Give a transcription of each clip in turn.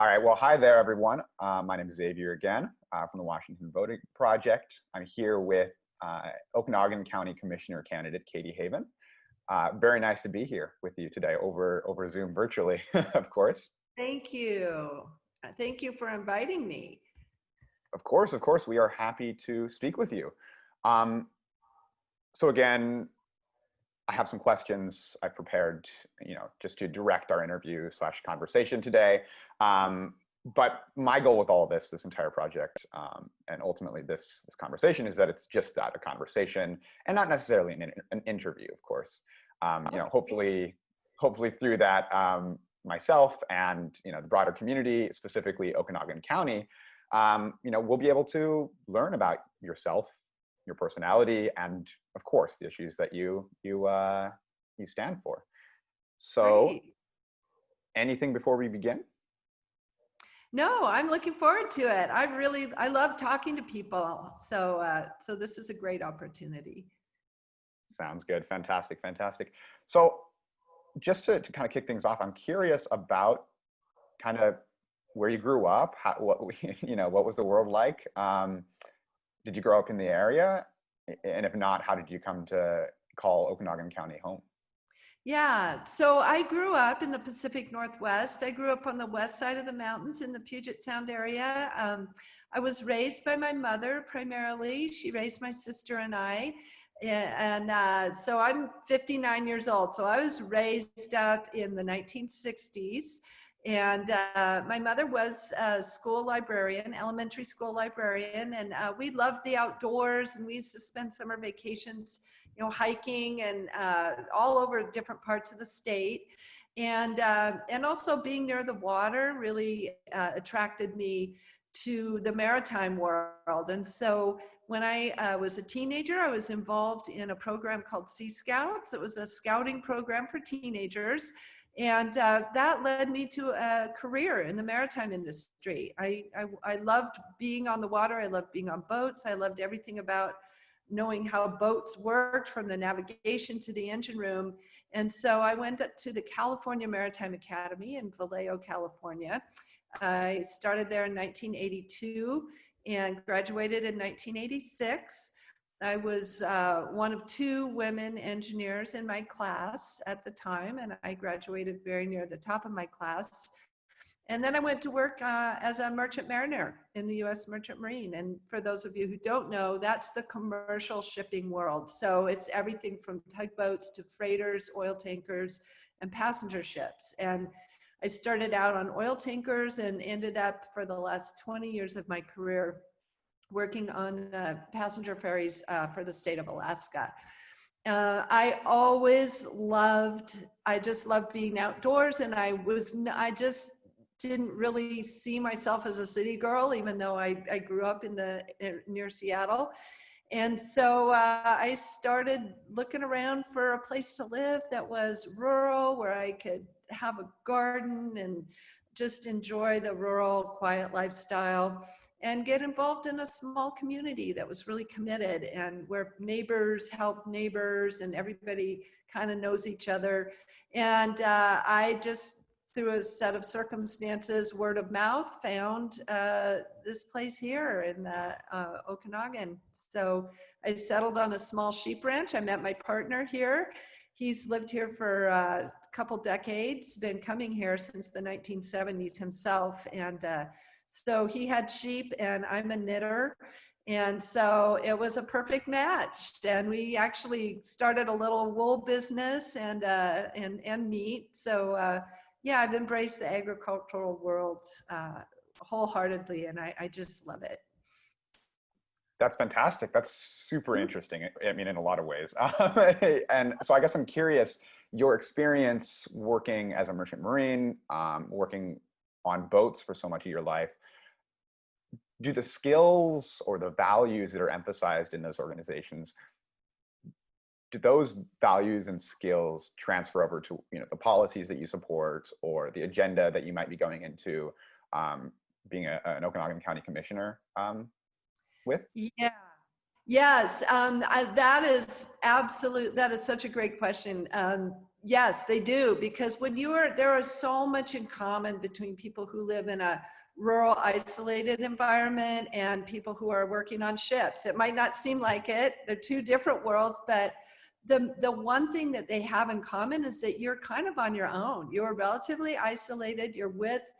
All right, well, hi there, everyone. My name is Xavier again from the Washington Voting Project. I'm here with Okanagan County Commissioner candidate Katie Haven. Very nice to be here with you today over Zoom virtually, of course. Thank you. Thank you for inviting me. Of course, we are happy to speak with you. So again, I have some questions I prepared, just to direct our interview / conversation today. But my goal with all of this entire project, and ultimately this conversation, is that it's just that, a conversation, and not necessarily an interview, of course. Hopefully through that, myself and the broader community, specifically Okanagan County, we'll be able to learn about yourself, your personality, and of course the issues that you stand for. So, Great. Anything before we begin? No, I'm looking forward to it. I love talking to people. So this is a great opportunity. Sounds good. Fantastic. So just to kind of kick things off, I'm curious about kind of where you grew up, what was the world like? Did you grow up in the area? And if not, how did you come to call Okanagan County home? Yeah, so I grew up in the Pacific Northwest. I grew up on the west side of the mountains in the Puget Sound area. I was raised by my mother primarily. She raised my sister and I. And so I'm 59 years old. So I was raised up in the 1960s. And my mother was a school librarian, elementary school librarian. And we loved the outdoors, and we used to spend summer vacations hiking and all over different parts of the state. And also being near the water really attracted me to the maritime world. And so when I was a teenager, I was involved in a program called Sea Scouts. It was a scouting program for teenagers. And that led me to a career in the maritime industry. I loved being on the water. I loved being on boats. I loved everything about knowing how boats worked, from the navigation to the engine room. And so I went to the California Maritime Academy in Vallejo, California. I started there in 1982 and graduated in 1986. I was one of 2 women engineers in my class at the time, and I graduated very near the top of my class. And then I went to work as a merchant mariner in the U.S. Merchant Marine. And for those of you who don't know, that's the commercial shipping world. So it's everything from tugboats to freighters, oil tankers, and passenger ships. And I started out on oil tankers and ended up for the last 20 years of my career working on passenger ferries for the state of Alaska. I just loved being outdoors, and I just didn't really see myself as a city girl, even though I grew up near Seattle. And so I started looking around for a place to live that was rural, where I could have a garden and just enjoy the rural, quiet lifestyle, and get involved in a small community that was really committed, and where neighbors help neighbors and everybody kind of knows each other. And I just, through a set of circumstances, word of mouth, found this place here in Okanagan. So I settled on a small sheep ranch. I met my partner here. He's lived here for a couple decades, been coming here since the 1970s himself. And so he had sheep, and I'm a knitter. And so it was a perfect match. And we actually started a little wool business and meat. So yeah, I've embraced the agricultural world wholeheartedly, and I just love it. That's fantastic. That's super interesting. I mean, in a lot of ways. And so I guess I'm curious, your experience working as a merchant marine, working on boats for so much of your life, do the skills or the values that are emphasized in those organizations, do those values and skills transfer over to the policies that you support, or the agenda that you might be going into being an Okanagan County Commissioner with? Yeah. Yes, that is such a great question. Yes, they do, because there is so much in common between people who live in a rural, isolated environment and people who are working on ships. It might not seem like it. They're two different worlds, but the one thing that they have in common is that you're kind of on your own. You're relatively isolated. You're with,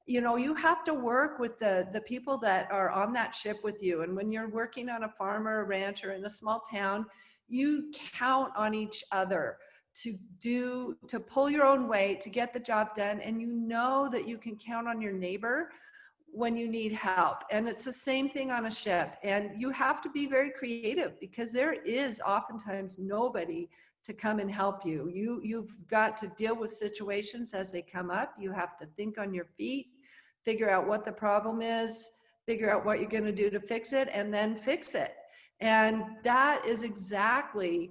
you have to work with the people that are on that ship with you. And when you're working on a farm or a ranch or in a small town, you count on each other to pull your own weight, to get the job done. And you know that you can count on your neighbor when you need help. And it's the same thing on a ship. And you have to be very creative, because there is oftentimes nobody to come and help you. You've got to deal with situations as they come up. You have to think on your feet, figure out what the problem is, figure out what you're going to do to fix it, and then fix it. And that is exactly,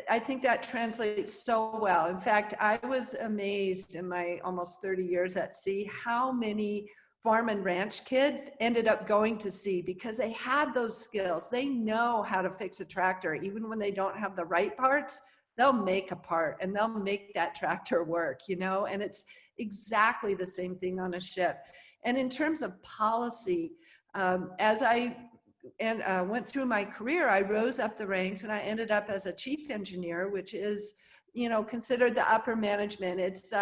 I think that translates so well. In fact, I was amazed in my almost 30 years at sea how many farm and ranch kids ended up going to sea, because they had those skills. They know how to fix a tractor. Even when they don't have the right parts, they'll make a part and they'll make that tractor work, and it's exactly the same thing on a ship. And in terms of policy, as I went through my career, I rose up the ranks and I ended up as a chief engineer, which is, considered the upper management. It's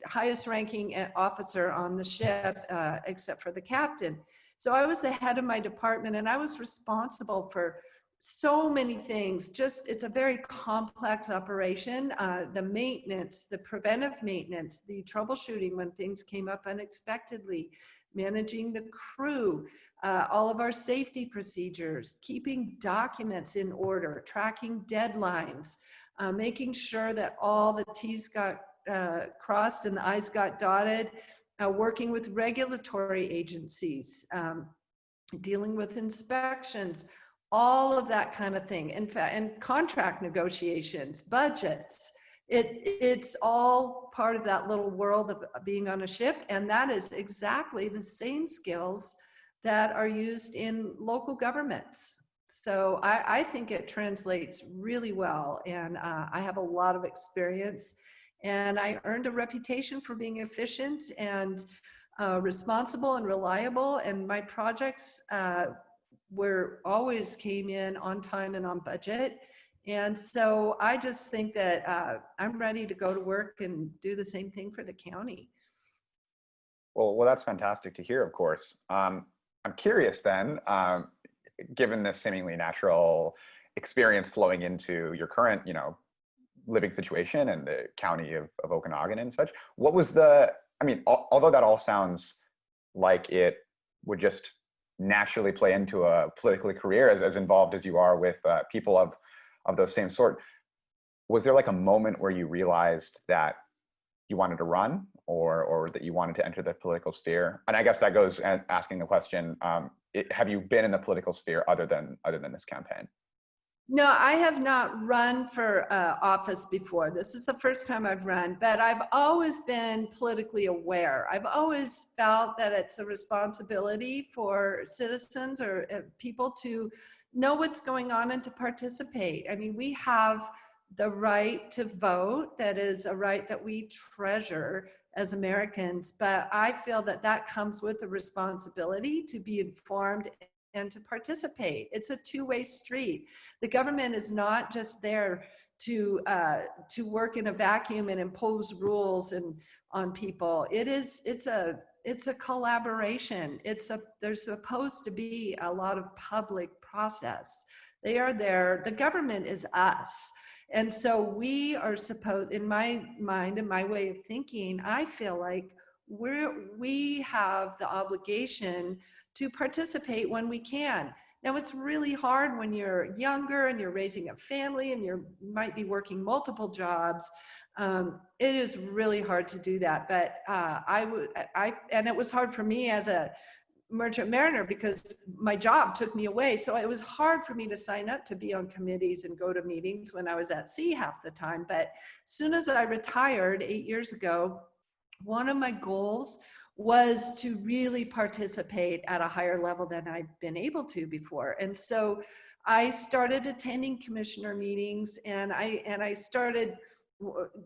highest ranking officer on the ship, except for the captain. So I was the head of my department, and I was responsible for so many things. It's a very complex operation. The maintenance, the preventive maintenance, the troubleshooting when things came up unexpectedly, managing the crew, all of our safety procedures, keeping documents in order, tracking deadlines, making sure that all the T's got crossed and the I's got dotted, working with regulatory agencies, dealing with inspections, all of that kind of thing. In fact, and contract negotiations, budgets. It's all part of that little world of being on a ship. And that is exactly the same skills that are used in local governments. So I think it translates really well. And I have a lot of experience. And I earned a reputation for being efficient and responsible and reliable. And my projects always came in on time and on budget. And so I just think that I'm ready to go to work and do the same thing for the county. Well, that's fantastic to hear, of course. I'm curious then, given this seemingly natural experience flowing into your current, living situation and the county of Okanagan and such, what was although that all sounds like it would just naturally play into a political career as involved as you are with people of those same sort, was there like a moment where you realized that you wanted to run or that you wanted to enter the political sphere? And I guess that goes and asking the question, have you been in the political sphere other than this campaign? No, I have not run for office before. This is the first time I've run, but I've always been politically aware. I've always felt that it's a responsibility for citizens or people to know what's going on and to participate. I mean, we have the right to vote. That is a right that we treasure as Americans, but I feel that that comes with a responsibility to be informed and to participate. It's a two-way street. The government is not just there to work in a vacuum and impose rules on people. It's a collaboration. There's supposed to be a lot of public process. They are there. The government is us. And so we are supposed, in my mind and my way of thinking, I feel like we have the obligation to participate when we can. Now, it's really hard when you're younger and you're raising a family and you might be working multiple jobs. It is really hard to do that. But and it was hard for me as a merchant mariner because my job took me away. So it was hard for me to sign up to be on committees and go to meetings when I was at sea half the time. But as soon as I retired 8 years ago, one of my goals was to really participate at a higher level than I'd been able to before. And so I started attending commissioner meetings, and I started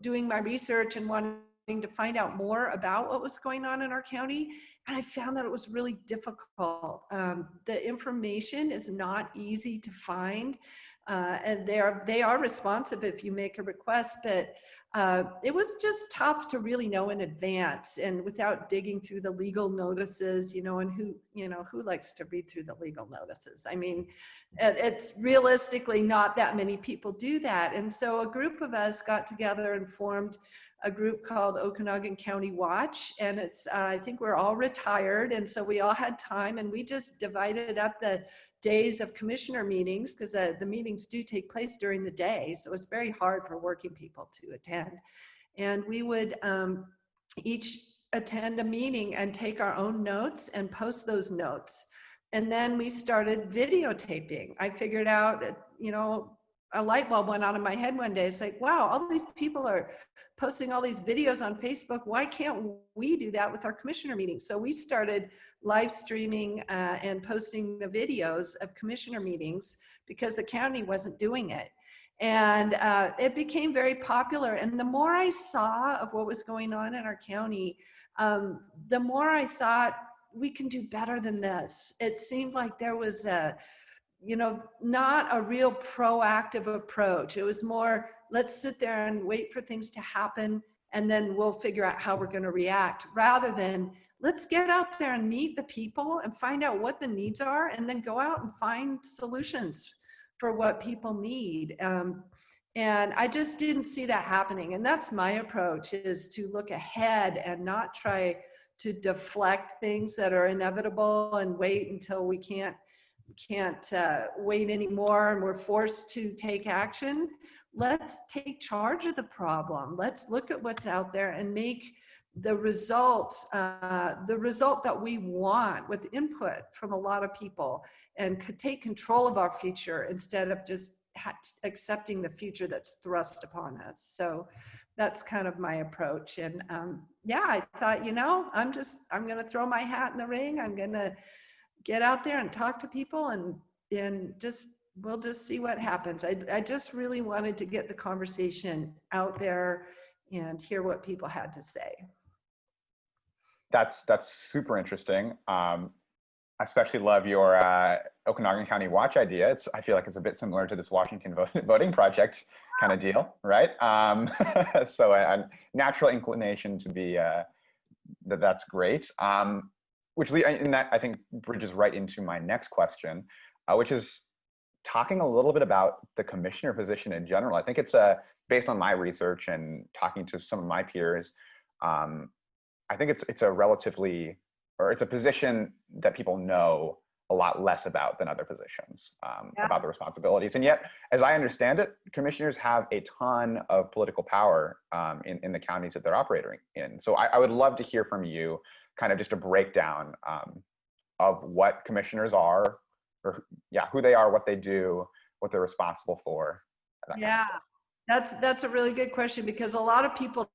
doing my research and wanting to find out more about what was going on in our county. And I found that it was really difficult. The information is not easy to find. And they are responsive if you make a request, but it was just tough to really know in advance and without digging through the legal notices, and who likes to read through the legal notices? I mean, it's realistically not that many people do that. And so a group of us got together and formed a group called Okanagan County Watch. And it's, I think we're all retired. And so we all had time, and we just divided up the days of commissioner meetings, because the meetings do take place during the day. So it's very hard for working people to attend. And we would each attend a meeting and take our own notes and post those notes. And then we started videotaping. I figured out that, a light bulb went on in my head one day. It's like, wow, all these people are posting all these videos on Facebook. Why can't we do that with our commissioner meetings? So we started live streaming and posting the videos of commissioner meetings because the county wasn't doing it. And it became very popular. And the more I saw of what was going on in our county, the more I thought, we can do better than this. It seemed like there was not a real proactive approach. It was more, let's sit there and wait for things to happen, and then we'll figure out how we're going to react, rather than let's get out there and meet the people and find out what the needs are, and then go out and find solutions for what people need. And I just didn't see that happening. And that's my approach, is to look ahead and not try to deflect things that are inevitable and wait until we can't wait anymore and we're forced to take action. Let's take charge of the problem. Let's look at what's out there and make the result that we want, with input from a lot of people, and could take control of our future instead of just accepting the future that's thrust upon us. So that's kind of my approach. And yeah, I thought, I'm going to throw my hat in the ring. I'm going to get out there and talk to people, and we'll just see what happens. I just really wanted to get the conversation out there and hear what people had to say. That's super interesting. I especially love your Okanagan County Watch idea. I feel like it's a bit similar to this Washington Voting Project kind of deal, right? So a natural inclination to be that's great. And that, I think, bridges right into my next question, which is talking a little bit about the commissioner position in general. I think it's based on my research and talking to some of my peers. I think it's a position that people know a lot less about than other positions, about the responsibilities. And yet, as I understand it, commissioners have a ton of political power in the counties that they're operating in. So I would love to hear from you kind of just a breakdown of what commissioners are, or who they are, what they do, what they're responsible for. Yeah, that's a really good question, because a lot of people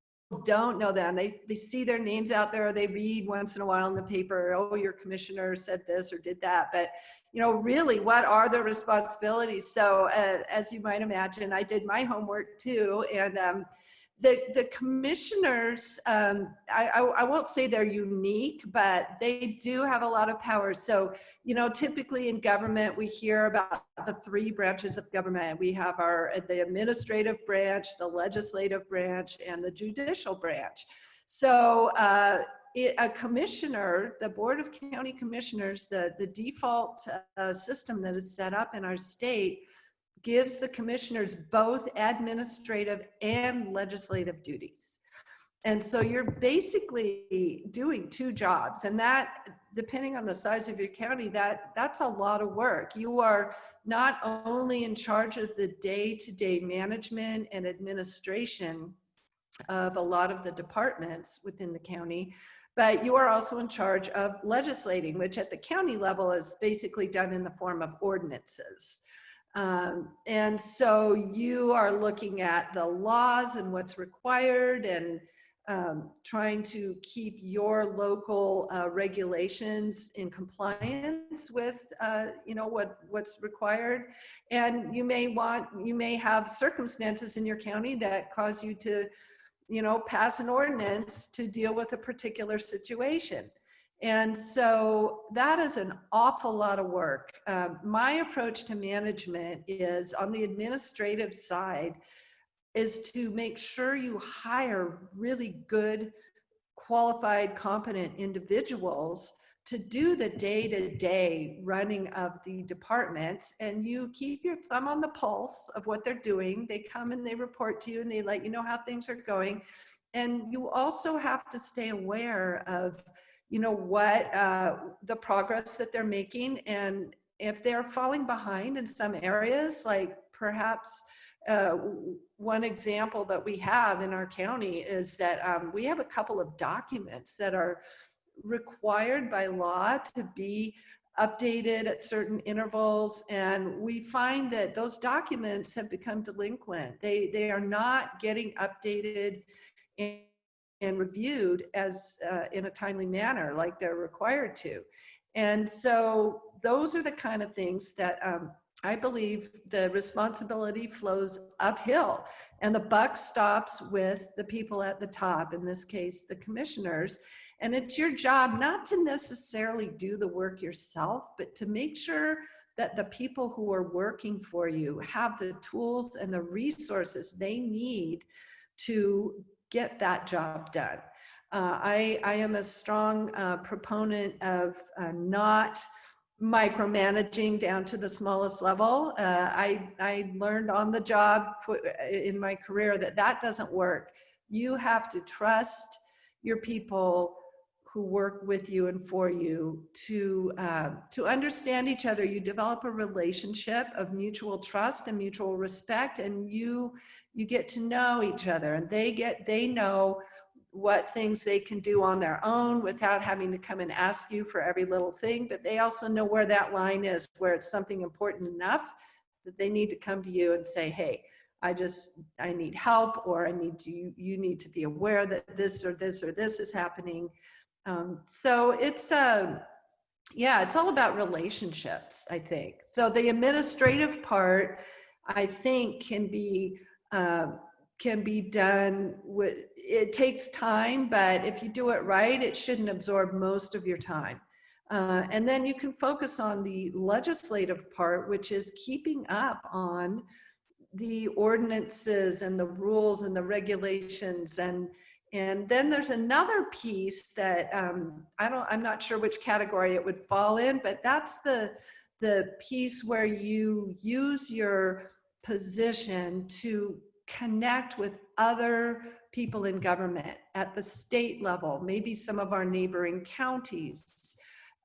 don't know that. And they see their names out there, or they read once in a while in the paper, oh, your commissioner said this or did that. But really, what are their responsibilities? So as you might imagine, I did my homework too. And the commissioners, I won't say they're unique, but they do have a lot of power. So, typically in government, we hear about the three branches of government. We have the administrative branch, the legislative branch, and the judicial branch. So a commissioner, the Board of County Commissioners, the default system that is set up in our state, gives the commissioners both administrative and legislative duties. And so you're basically doing two jobs, and that, depending on the size of your county, that's a lot of work. You are not only in charge of the day-to-day management and administration of a lot of the departments within the county, but you are also in charge of legislating, which at the county level is basically done in the form of ordinances. And so you are looking at the laws and what's required, and trying to keep your local regulations in compliance with what's required. And you may have circumstances in your county that cause you to pass an ordinance to deal with a particular situation. And so that is an awful lot of work. My approach to management is, on the administrative side, is to make sure you hire really good, qualified, competent individuals to do the day-to-day running of the departments, and you keep your thumb on the pulse of what they're doing. They come and they report to you and they let you know how things are going. And you also have to stay aware of what the progress that they're making, and if they're falling behind in some areas, like perhaps one example that we have in our county is that we have a couple of documents that are required by law to be updated at certain intervals, and we find that those documents have become delinquent. They are not getting updated and reviewed as in a timely manner like they're required to. And so those are the kind of things that I believe the responsibility flows uphill, and the buck stops with the people at the top, in this case, the commissioners. And it's your job not to necessarily do the work yourself, but to make sure that the people who are working for you have the tools and the resources they need to get that job done. I am a strong proponent of not micromanaging down to the smallest level. I learned on the job in my career that doesn't work. You have to trust your people who work with you and for you to understand each other. You develop a relationship of mutual trust and mutual respect, and you get to know each other, and they know what things they can do on their own without having to come and ask you for every little thing. But they also know where that line is, where it's something important enough that they need to come to you and say, hey, I need help, or you need to be aware that this or this or this is happening. So it's it's all about relationships, I think. So the administrative part, I think, can be done with, it takes time, but if you do it right, it shouldn't absorb most of your time. And then you can focus on the legislative part, which is keeping up on the ordinances and the rules and the regulations. And then there's another piece that I'm not sure which category it would fall in, but that's the piece where you use your position to connect with other people in government at the state level, maybe some of our neighboring counties,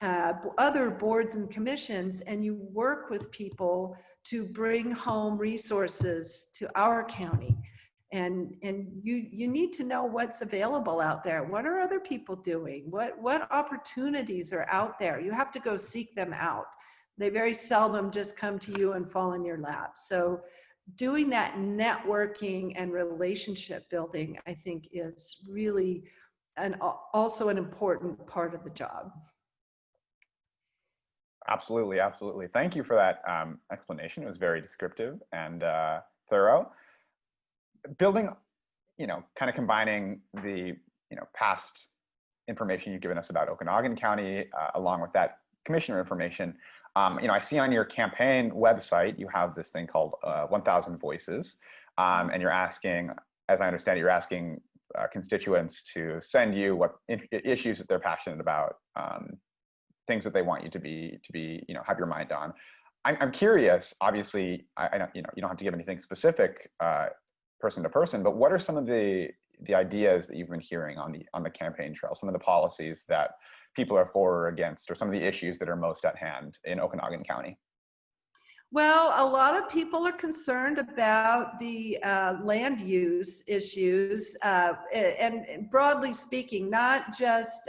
other boards and commissions, and you work with people to bring home resources to our county. And you need to know what's available out there. What are other people doing? What opportunities are out there? You have to go seek them out. They very seldom just come to you and fall in your lap. So doing that networking and relationship building, I think, is really also an important part of the job. Absolutely, absolutely. Thank you for that explanation. It was very descriptive and thorough. Building, kind of combining the, past information you've given us about Okanagan County, along with that commissioner information. I see on your campaign website, you have this thing called 1,000 Voices, and you're asking, as I understand it, you're asking constituents to send you what issues that they're passionate about, things that they want you to be, have your mind on. I'm curious. Obviously, I don't, you don't have to give anything specific, person to person, but what are some of the ideas that you've been hearing on the campaign trail? Some of the policies that people are for or against, or some of the issues that are most at hand in Okanagan County? Well, a lot of people are concerned about the land use issues, and broadly speaking, not just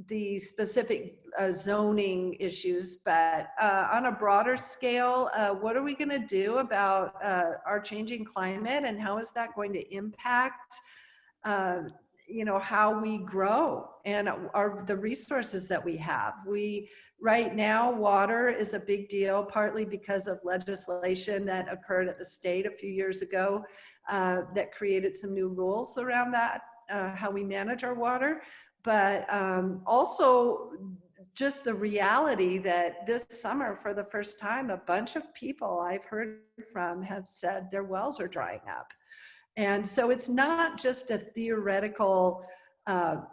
the specific zoning issues, but on a broader scale, what are we going to do about our changing climate, and how is that going to impact how we grow and the resources that we have. Right now, water is a big deal, partly because of legislation that occurred at the state a few years ago that created some new rules around that, how we manage our water. But also just the reality that this summer, for the first time, a bunch of people I've heard from have said their wells are drying up. And so it's not just a theoretical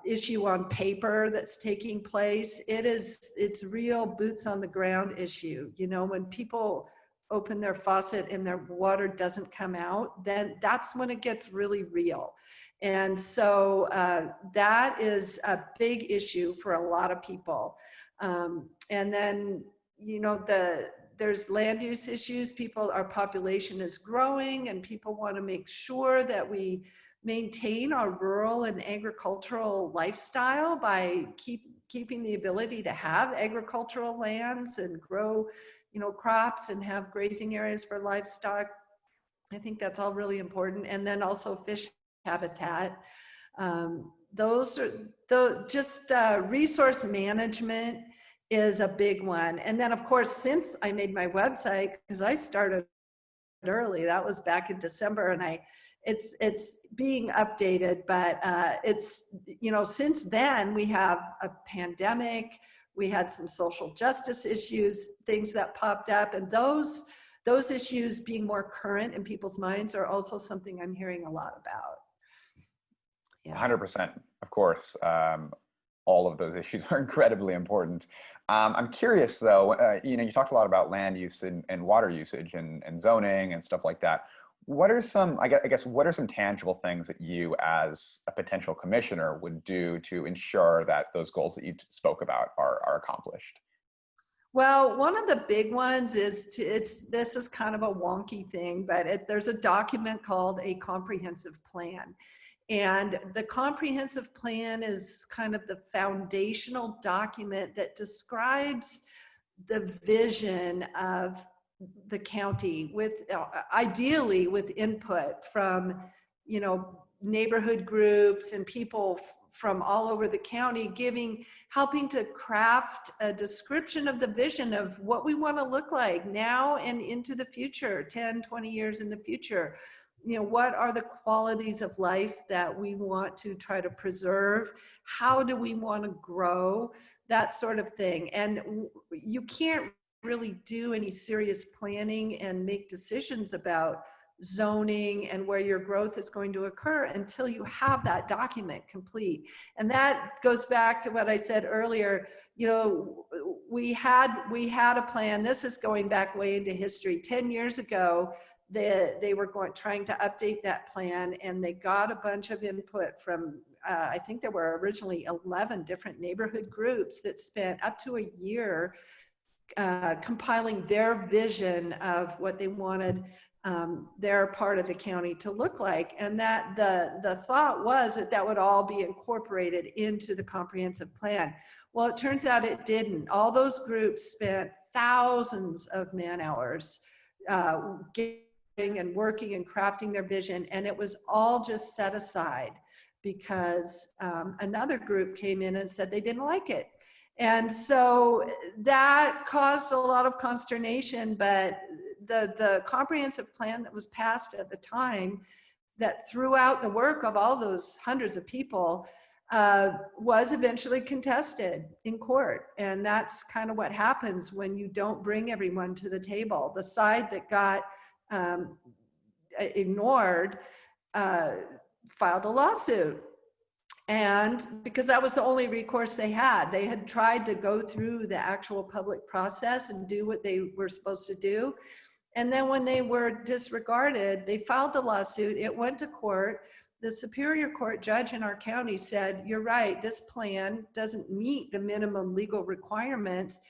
issue on paper that's taking place. It's real boots on the ground issue. When people open their faucet and their water doesn't come out, then that's when it gets really real. And so that is a big issue for a lot of people. And then, there's land use issues. Our population is growing, and people want to make sure that we maintain our rural and agricultural lifestyle by keeping the ability to have agricultural lands and grow, crops and have grazing areas for livestock. I think that's all really important. And then also fish habitat. Those are just resource management is a big one. And then of course, since I made my website, because I started early, that was back in December, and it's being updated, but it's, since then we have a pandemic, we had some social justice issues, things that popped up, and those issues being more current in people's minds are also something I'm hearing a lot about. Yeah. 100%, of course. All of those issues are incredibly important. I'm curious though, you talked a lot about land use and water usage and zoning and stuff like that. What are some, I guess, what are some tangible things that you as a potential commissioner would do to ensure that those goals that you spoke about are accomplished? Well, one of the big ones is this is kind of a wonky thing, but there's a document called a comprehensive plan. And the comprehensive plan is kind of the foundational document that describes the vision of the county, with ideally with input from, neighborhood groups and people from all over the county, helping to craft a description of the vision of what we want to look like now and into the future, 10, 20 years in the future. What are the qualities of life that we want to try to preserve? How do we want to grow? That sort of thing. And you can't really do any serious planning and make decisions about zoning and where your growth is going to occur until you have that document complete. And that goes back to what I said earlier. We had a plan. This is going back way into history. 10 years ago, they were trying to update that plan, and they got a bunch of input from, I think there were originally 11 different neighborhood groups that spent up to a year compiling their vision of what they wanted their part of the county to look like. And that the thought was that would all be incorporated into the comprehensive plan. Well, it turns out it didn't. All those groups spent thousands of man hours and working and crafting their vision, and it was all just set aside because another group came in and said they didn't like it. And so that caused a lot of consternation, but the comprehensive plan that was passed at the time, that threw out the work of all those hundreds of people, was eventually contested in court. And that's kind of what happens when you don't bring everyone to the table. The side that got ignored filed a lawsuit. And because that was the only recourse they had tried to go through the actual public process and do what they were supposed to do. And then when they were disregarded, they filed the lawsuit. It went to court. The Superior Court judge in our county said, "You're right, this plan doesn't meet the minimum legal requirements.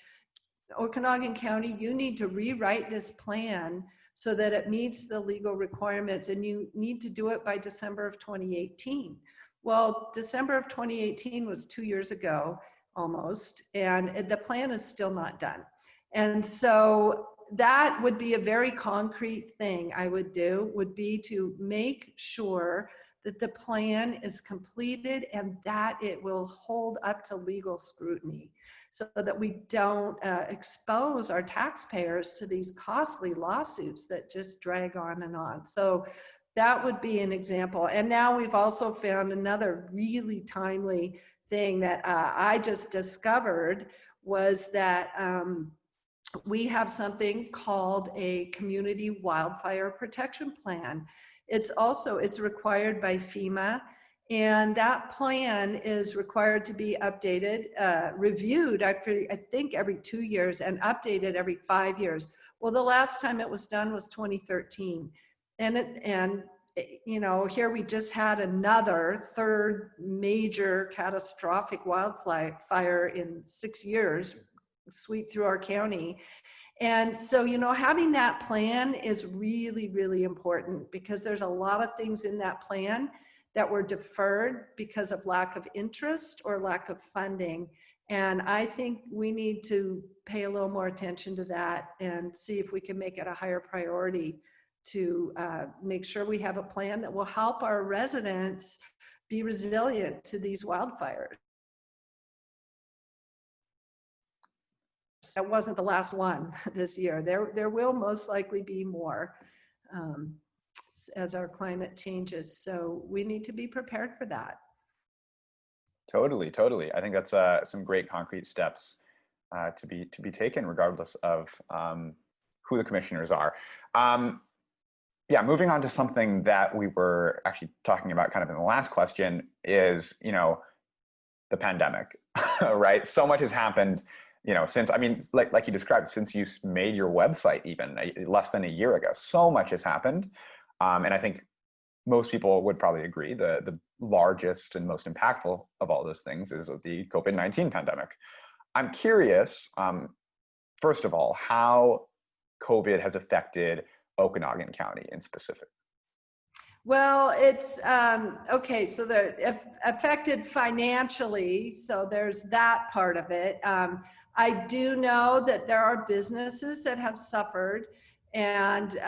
Okanagan County, you need to rewrite this plan so that it meets the legal requirements, and you need to do it by December of 2018. Well, December of 2018 was 2 years ago almost, and the plan is still not done. And so that would be a very concrete thing I would do, would be to make sure that the plan is completed and that it will hold up to legal scrutiny, so that we don't expose our taxpayers to these costly lawsuits that just drag on and on. So that would be an example. And now we've also found another really timely thing that I just discovered, was that we have something called a community wildfire protection plan. It's required by FEMA, and that plan is required to be updated, reviewed, I think every 2 years, and updated every 5 years. Well, the last time it was done was 2013. And you know, here we just had another third major catastrophic wildfire in 6 years sweep through our county. And so, you know, having that plan is really, really important, because there's a lot of things in that plan that were deferred because of lack of interest or lack of funding. And I think we need to pay a little more attention to that and see if we can make it a higher priority to make sure we have a plan that will help our residents be resilient to these wildfires. That wasn't the last one this year. There will most likely be more as our climate changes. So we need to be prepared for that. Totally, totally. I think that's some great concrete steps to be taken, regardless of who the commissioners are. Yeah, moving on to something that we were actually talking about kind of in the last question is, you know, the pandemic, right? So much has happened, you know, since, I mean, like you described, since you made your website even less than a year ago. So much has happened. And I think most people would probably agree the largest and most impactful of all those things is the COVID-19 pandemic. I'm curious, first of all, how COVID has affected Okanagan County in specific. Well, it's okay. So they're affected financially. So there's that part of it. I do know that there are businesses that have suffered, and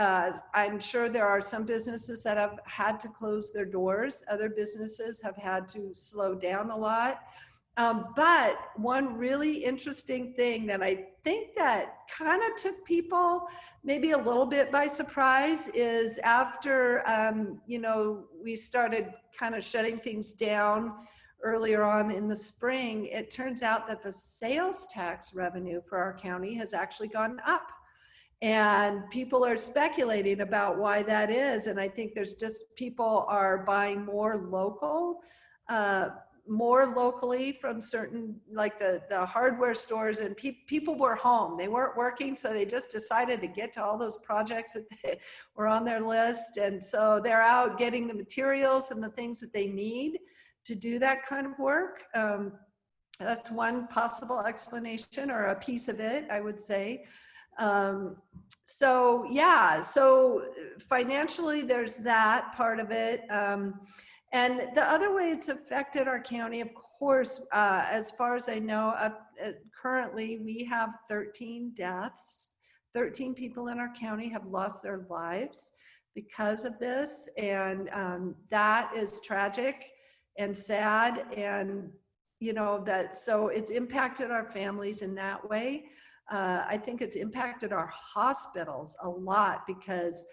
I'm sure there are some businesses that have had to close their doors. Other businesses have had to slow down a lot. But one really interesting thing that I think that kind of took people maybe a little bit by surprise is after, you know, we started kind of shutting things down earlier on in the spring, it turns out that the sales tax revenue for our county has actually gone up. And people are speculating about why that is. And I think there's just, people are buying more locally from certain, like the hardware stores, and people were home, they weren't working, so they just decided to get to all those projects that were on their list, and so they're out getting the materials and the things that they need to do that kind of work. That's one possible explanation, or a piece of it, I would say. So yeah, so financially there's that part of it. And the other way it's affected our county, of course, as far as I know, currently we have 13 deaths. 13 people in our county have lost their lives because of this. And that is tragic and sad. And, you know, that, so it's impacted our families in that way. I think it's impacted our hospitals a lot, because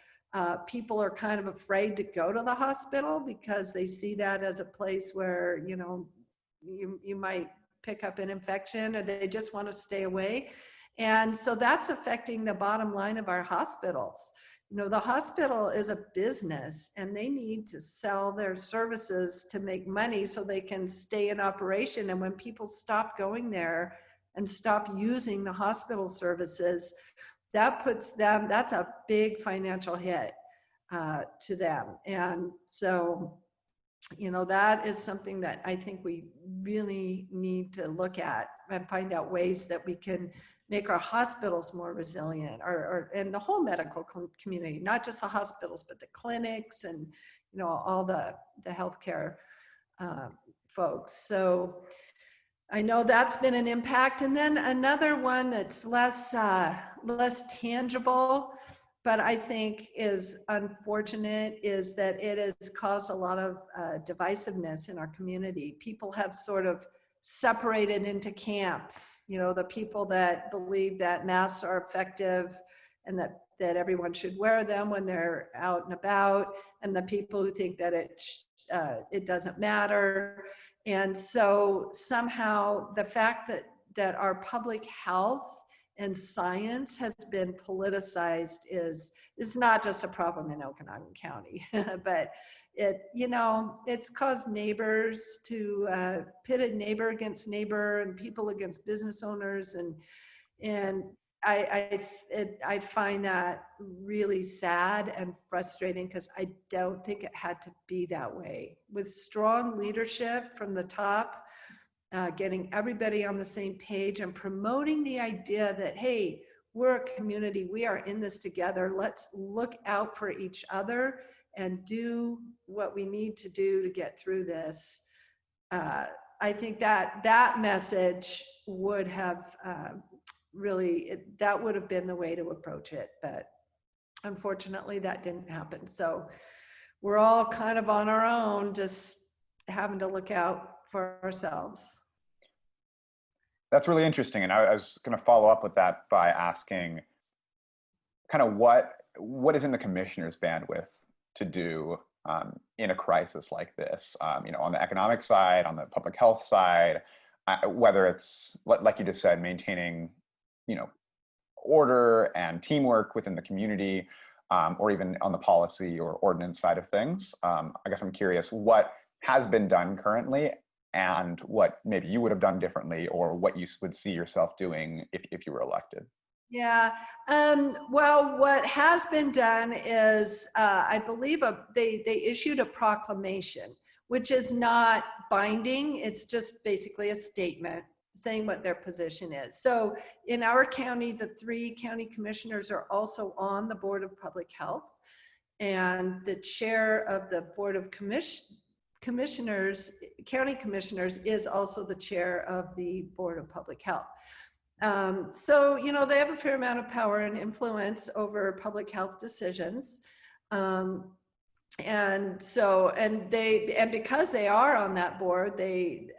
people are kind of afraid to go to the hospital because they see that as a place where, you know, you might pick up an infection, or they just want to stay away. And so that's affecting the bottom line of our hospitals. You know, the hospital is a business, and they need to sell their services to make money so they can stay in operation. And when people stop going there and stop using the hospital services, that puts them, that's a big financial hit to them. And so, you know, that is something that I think we really need to look at and find out ways that we can make our hospitals more resilient, and the whole medical community, not just the hospitals, but the clinics and, you know, all the healthcare folks. So I know that's been an impact. And then another one that's less tangible but I think is unfortunate is that it has caused a lot of divisiveness in our community. People have sort of separated into camps, you know, the people that believe that masks are effective and that everyone should wear them when they're out and about, and the people who think that it doesn't matter. And so somehow the fact that our public health and science has been politicized is not just a problem in Okanagan County, but it's caused neighbors to pit a neighbor against neighbor and people against business owners, and I find that really sad and frustrating because I don't think it had to be that way. With strong leadership from the top, getting everybody on the same page and promoting the idea that, hey, we're a community, we are in this together, let's look out for each other and do what we need to do to get through this. I think that message would have that would have been the way to approach it, but unfortunately that didn't happen. So we're all kind of on our own, just having to look out for ourselves. That's really interesting. And I was going to follow up with that by asking kind of what is in the commissioner's bandwidth to do in a crisis like this, on the economic side, on the public health side, whether it's, like you just said, maintaining, order and teamwork within the community, or even on the policy or ordinance side of things. I guess I'm curious what has been done currently and what maybe you would have done differently, or what you would see yourself doing if you were elected. Yeah. Well, what has been done is, I believe they issued a proclamation, which is not binding. It's just basically a statement saying what their position is. So in our county, the 3 county commissioners are also on the Board of Public Health, and the chair of the Board of Commissioners, county commissioners, is also the chair of the Board of Public Health. So, they have a fair amount of power and influence over public health decisions. And because they are on that board, they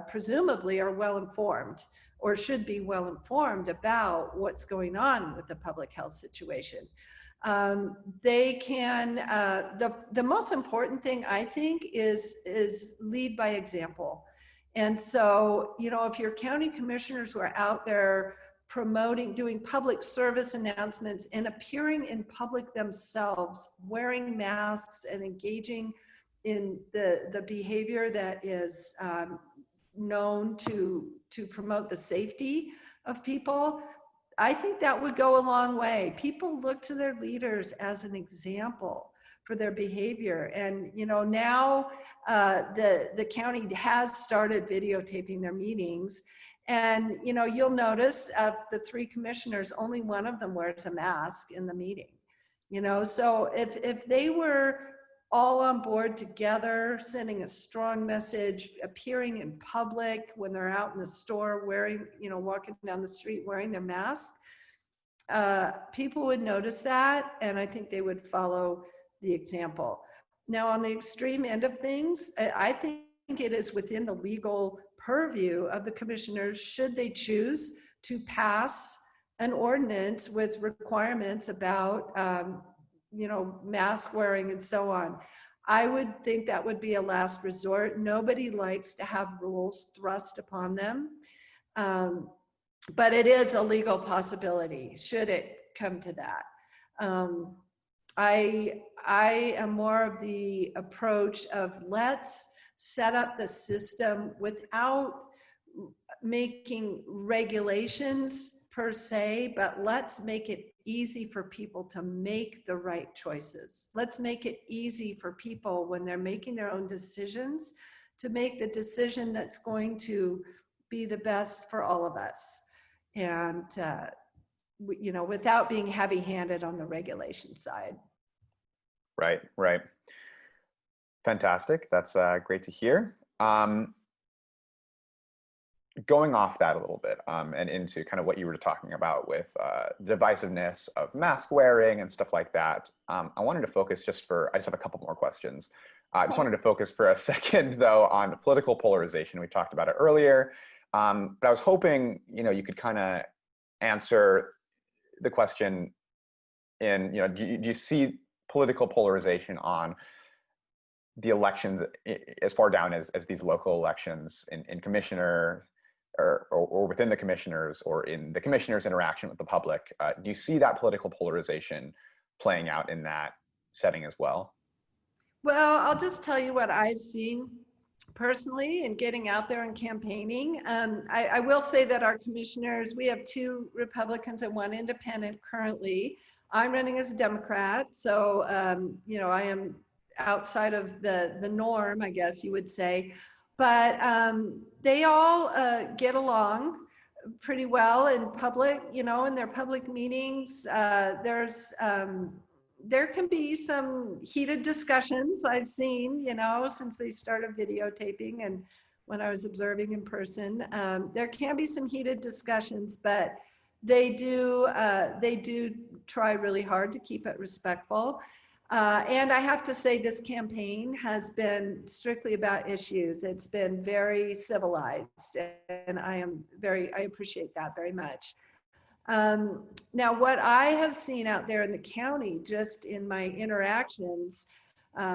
presumably are well informed, or should be well informed about what's going on with the public health situation. They can, the most important thing I think is lead by example. And so, if your county commissioners were out there promoting, doing public service announcements and appearing in public themselves, wearing masks and engaging in the behavior that is known to promote the safety of people, I think that would go a long way. People look to their leaders as an example for their behavior. And, now the county has started videotaping their meetings. And, you'll notice of the 3 commissioners, only one of them wears a mask in the meeting. So if they were all on board together, sending a strong message, appearing in public when they're out in the store, wearing, walking down the street wearing their mask, people would notice that, and I think they would follow the example. Now, on the extreme end of things, I think it is within the legal purview of the commissioners, should they choose to pass an ordinance with requirements about mask wearing and so on. I would think that would be a last resort. Nobody likes to have rules thrust upon them. But it is a legal possibility, should it come to that. I am more of the approach of, let's set up the system without making regulations per se, but let's make it easy for people to make the right choices. Let's make it easy for people when they're making their own decisions to make the decision that's going to be the best for all of us. And, without being heavy-handed on the regulation side. Right. Fantastic. That's great to hear. going off that a little bit and into kind of what you were talking about with divisiveness of mask wearing and stuff like that, I wanted to focus I just have a couple more questions. I just wanted to focus for a second, though, on political polarization. We talked about it earlier, but I was hoping, you could kind of answer the question in, do you see political polarization on the elections as far down as these local elections in commissioner or within the commissioners or in the commissioners' interaction with the public? Do you see that political polarization playing out in that setting as well? Well, I'll just tell you what I've seen personally in getting out there and campaigning. I will say that our commissioners, we have 2 Republicans and 1 independent currently. I'm running as a Democrat, so I am outside of the norm, I guess you would say. But they all get along pretty well in public, in their public meetings. There can be some heated discussions I've seen, since they started videotaping and when I was observing in person. There can be some heated discussions, but they do try really hard to keep it respectful. And I have to say, this campaign has been strictly about issues. It's been very civilized, and I appreciate that very much. Now, what I have seen out there in the county, just in my interactions,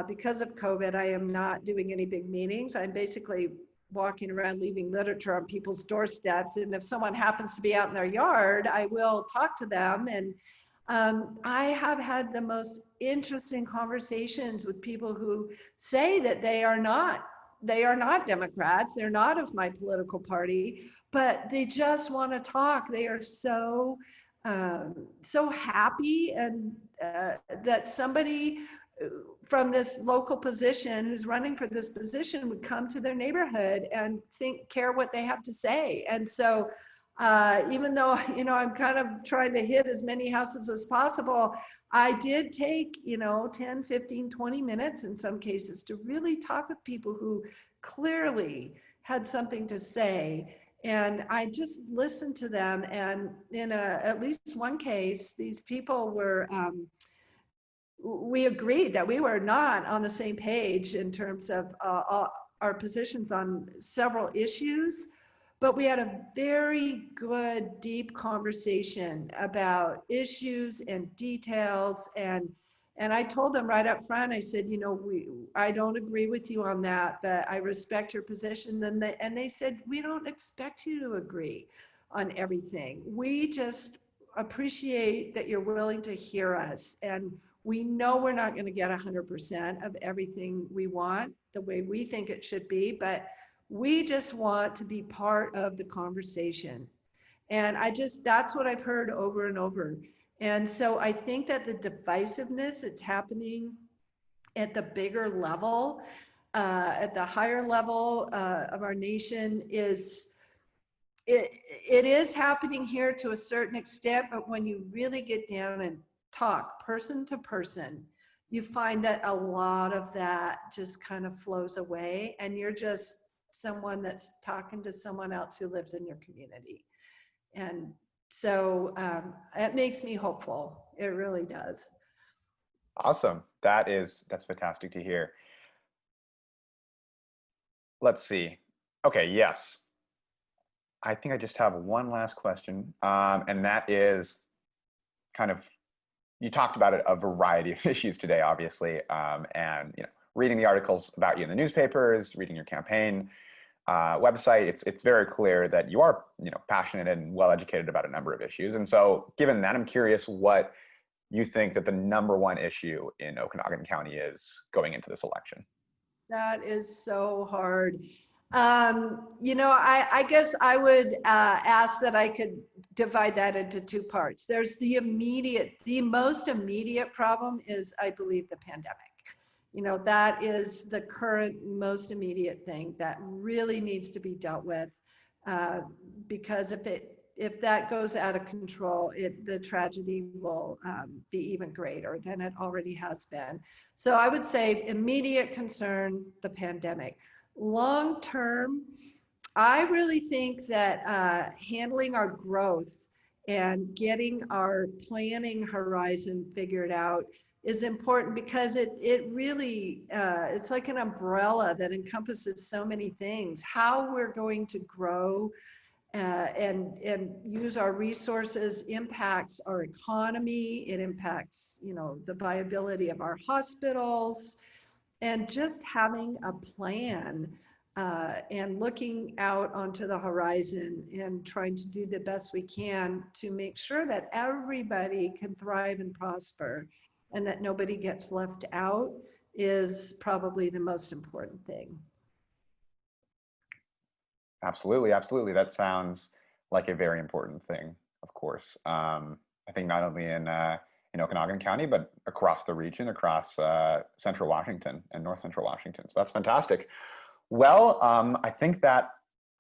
because of COVID, I am not doing any big meetings. I'm basically walking around leaving literature on people's doorsteps. And if someone happens to be out in their yard, I will talk to them. And I have had the most interesting conversations with people who say that they are not Democrats, they're not of my political party, but they just want to talk. They are so happy and that somebody from this local position who's running for this position would come to their neighborhood and care what they have to say. And so even though, I'm kind of trying to hit as many houses as possible, I did take, 10, 15, 20 minutes in some cases to really talk with people who clearly had something to say. And I just listened to them. And in at least one case, these people we agreed that we were not on the same page in terms of our positions on several issues. But we had a very good, deep conversation about issues and details. And I told them right up front, I said, I don't agree with you on that, but I respect your position. And they said, we don't expect you to agree on everything. We just appreciate that you're willing to hear us. And we know we're not going to get 100% of everything we want the way we think it should be, but we just want to be part of the conversation. And that's what I've heard over and over. And so I think that the divisiveness that's happening at the bigger level, at the higher level of our nation it is happening here to a certain extent, but when you really get down and talk person to person, you find that a lot of that just kind of flows away, and you're just someone that's talking to someone else who lives in your community. And so it makes me hopeful. It really does. Awesome. That's fantastic to hear. Let's see. Okay, yes. I think I just have one last question, and that is kind of, you talked about a variety of issues today, obviously, and reading the articles about you in the newspapers, reading your campaign website, it's very clear that you are passionate and well educated about a number of issues. And so, given that, I'm curious what you think that the #1 issue in Okanagan County is going into this election. That is so hard. I guess I would ask that I could divide that into 2 parts. There's the most immediate problem is, I believe, the pandemic. That is the current most immediate thing that really needs to be dealt with, because if that goes out of control, the tragedy will be even greater than it already has been. So I would say immediate concern, the pandemic. Long term, I really think that handling our growth and getting our planning horizon figured out is important because it really it's like an umbrella that encompasses so many things. How we're going to grow and use our resources impacts our economy. It impacts, you know, the viability of our hospitals, and just having a plan and looking out onto the horizon and trying to do the best we can to make sure that everybody can thrive and prosper and that nobody gets left out is probably the most important thing. Absolutely, absolutely. That sounds like a very important thing, of course. I think not only in Okanagan County, but across the region, across Central Washington and North Central Washington. So that's fantastic. Well, I think that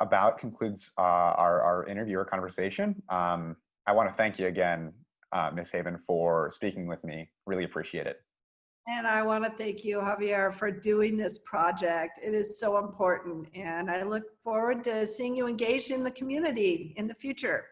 about concludes our interview or conversation. I want to thank you again, Ms. Haven, for speaking with me. Really appreciate it. And I want to thank you, Javier, for doing this project. It is so important. And I look forward to seeing you engaged in the community in the future.